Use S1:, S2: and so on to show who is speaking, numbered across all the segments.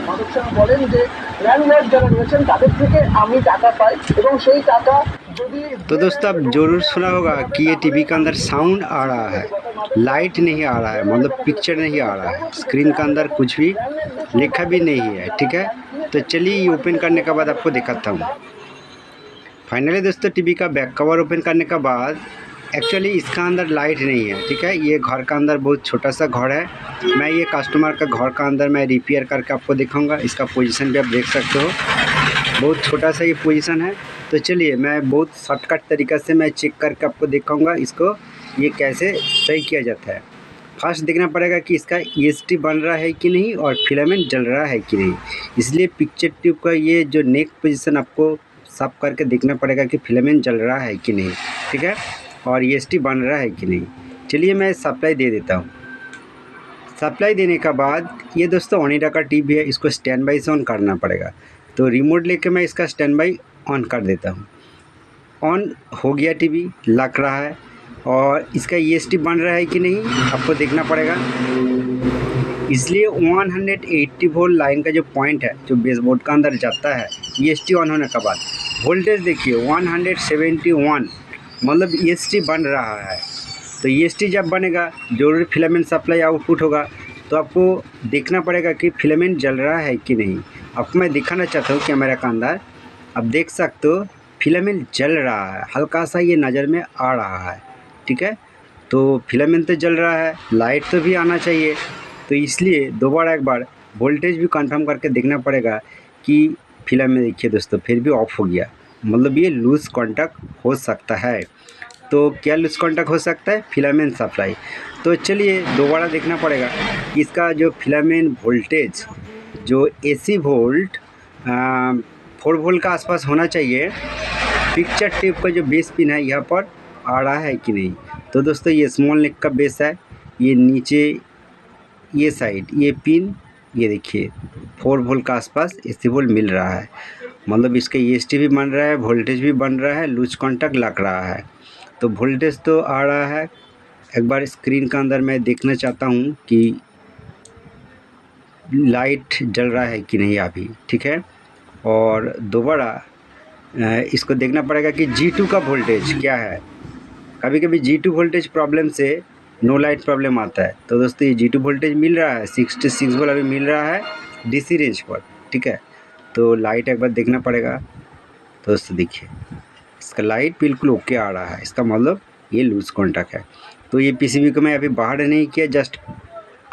S1: মাদক সেবী বলেন যে ল্যান্ডলর্ড যারা রয়েছেন তাদের থেকে আমি টাকা পাই এবং সেই টাকা যদি।
S2: तो दोस्तों आप जरूर सुना होगा कि ये टीवी के अंदर साउंड आ रहा है, लाइट नहीं आ रहा है, मतलब पिक्चर नहीं आ रहा है, स्क्रीन के अंदर कुछ भी लिखा भी नहीं है। ठीक है, तो चलिए ये ओपन करने के बाद आपको दिखाता हूँ। फाइनली दोस्तों टीवी का बैक कवर ओपन करने के बाद एक्चुअली इसका अंदर लाइट नहीं है। ठीक है, ये घर का अंदर बहुत छोटा सा घर है। मैं ये कस्टमर का घर का अंदर मैं रिपेयर करके आपको दिखाऊंगा। इसका पोजीशन भी आप देख सकते हो, बहुत छोटा सा ये पोजीशन है। तो चलिए मैं बहुत शॉर्टकट तरीक़ा से मैं चेक करके आपको दिखाऊंगा इसको ये कैसे सही किया जाता है। फर्स्ट देखना पड़ेगा कि इसका EST बन रहा है कि नहीं और फिलामेंट जल रहा है कि नहीं। इसलिए पिक्चर ट्यूब का ये जो नेक पोजीशन आपको साफ करके देखना पड़ेगा कि फिलामेंट जल रहा है कि नहीं। ठीक है, और EST बन रहा है कि नहीं। चलिए मैं सप्लाई दे देता हूँ। सप्लाई देने के बाद ये दोस्तों ओनिडा का टीवी है, इसको स्टैंड बाई से ऑन करना पड़ेगा। तो रिमोट लेके मैं इसका स्टैंड बाई ऑन कर देता हूँ। ऑन हो गया, टीवी लग रहा है और इसका EST बन रहा है कि नहीं आपको देखना पड़ेगा। इसलिए 180 वोल्ट लाइन का जो पॉइंट है जो बेसबोर्ड का अंदर जाता है, EST ऑन होने के बाद वोल्टेज देखिए 171, मतलब EST बन रहा है। तो EST जब बनेगा जरूर फिलामेंट सप्लाई आउटपुट होगा। तो आपको देखना पड़ेगा कि फिलामेंट जल रहा है कि नहीं। आपको मैं दिखाना चाहता हूँ कैमरा का अंदर, आप देख सकते हो फिलामेंट जल रहा है, हल्का सा ये नज़र में आ रहा है। ठीक है, तो फिलामेंट तो जल रहा है, लाइट तो भी आना चाहिए। तो इसलिए दोबारा एक बार वोल्टेज भी कंफर्म करके देखना पड़ेगा कि फिलामेंट। देखिए दोस्तों फिर भी ऑफ हो गया, मतलब ये लूज़ कॉन्टैक्ट हो सकता है। तो क्या लूज़ कॉन्टैक्ट हो सकता है? Filament supply. तो चलिए दोबारा देखना पड़ेगा इसका जो फिलामेंट वोल्टेज जो AC वोल्ट 4 वोल्ट का आसपास होना चाहिए। पिक्चर टेप का जो बेस पिन है यहाँ पर आ रहा है कि नहीं। तो दोस्तों ये स्मॉल नेक का बेस है, ये नीचे ये साइड ये पिन, ये देखिए 4 वोल्ट का आसपास AC वोल्ट मिल रहा है, मतलब इसका EST भी बन रहा है, वोल्टेज भी बन रहा है, लूज कॉन्टैक्ट लग रहा है। तो वोल्टेज तो आ रहा है। एक बार स्क्रीन के अंदर मैं देखना चाहता हूँ कि लाइट जल रहा है कि नहीं अभी। ठीक है, और दोबारा इसको देखना पड़ेगा कि G2 का वोल्टेज क्या है। कभी कभी G2 वोल्टेज प्रॉब्लम से नो लाइट प्रॉब्लम आता है। तो दोस्तों ये G2 वोल्टेज मिल रहा है, 66 वोल्ट अभी मिल रहा है DC रेंज पर। ठीक है, तो लाइट एक बार देखना पड़ेगा। तो दोस्तों देखिए इसका लाइट बिल्कुल ओके आ रहा है, इसका मतलब ये लूज़ कॉन्टैक्ट है। तो ये PCB को मैं अभी बाहर नहीं किया, जस्ट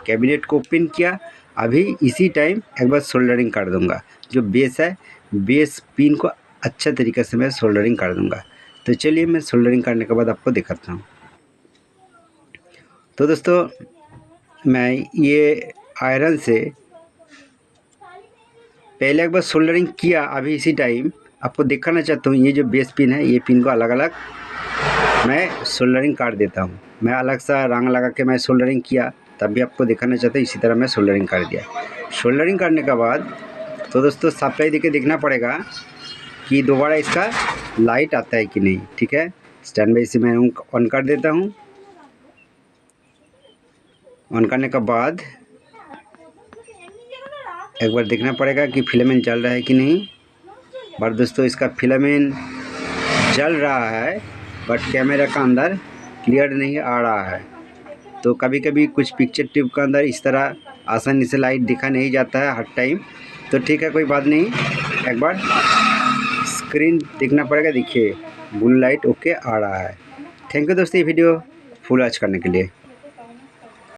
S2: कैबिनेट को ओपन किया। अभी इसी टाइम एक बार सोल्डरिंग कर दूंगा। जो बेस है, बेस पिन को अच्छा तरीके से मैं सोल्डरिंग कर दूंगा। तो चलिए मैं सोल्डरिंग करने के बाद आपको दिखाता हूँ। तो दोस्तों मैं ये आयरन से पहले एक बार सोल्डरिंग किया, अभी इसी टाइम आपको दिखाना चाहता हूँ। ये जो बेस पिन है, ये पिन को अलग अलग मैं सोल्डरिंग कर देता हूँ। मैं अलग सा रंग लगा के मैं सोल्डरिंग किया, तब भी आपको दिखाना चाहता हूँ। इसी तरह मैं सोल्डरिंग कर दिया। सोल्डरिंग करने के बाद तो दोस्तों सप्लाई देके देखना पड़ेगा कि दोबारा इसका लाइट आता है कि नहीं। ठीक है, स्टैंड बाई से मैं ऑन कर देता हूँ। ऑन करने के बाद एक बार देखना पड़ेगा कि फिलामेंट जल रहा है कि नहीं। पर दोस्तों इसका फिलामेंट जल रहा है, बट कैमरा का अंदर क्लियर नहीं आ रहा है। तो कभी कभी कुछ पिक्चर ट्यूब के अंदर इस तरह आसानी से लाइट दिखा नहीं जाता है हर टाइम। तो ठीक है, कोई बात नहीं, एक बार स्क्रीन देखना पड़ेगा। देखिए ब्लू लाइट ओके आ रहा है। थैंक यू दोस्तों ये वीडियो फुल वॉच करने के लिए।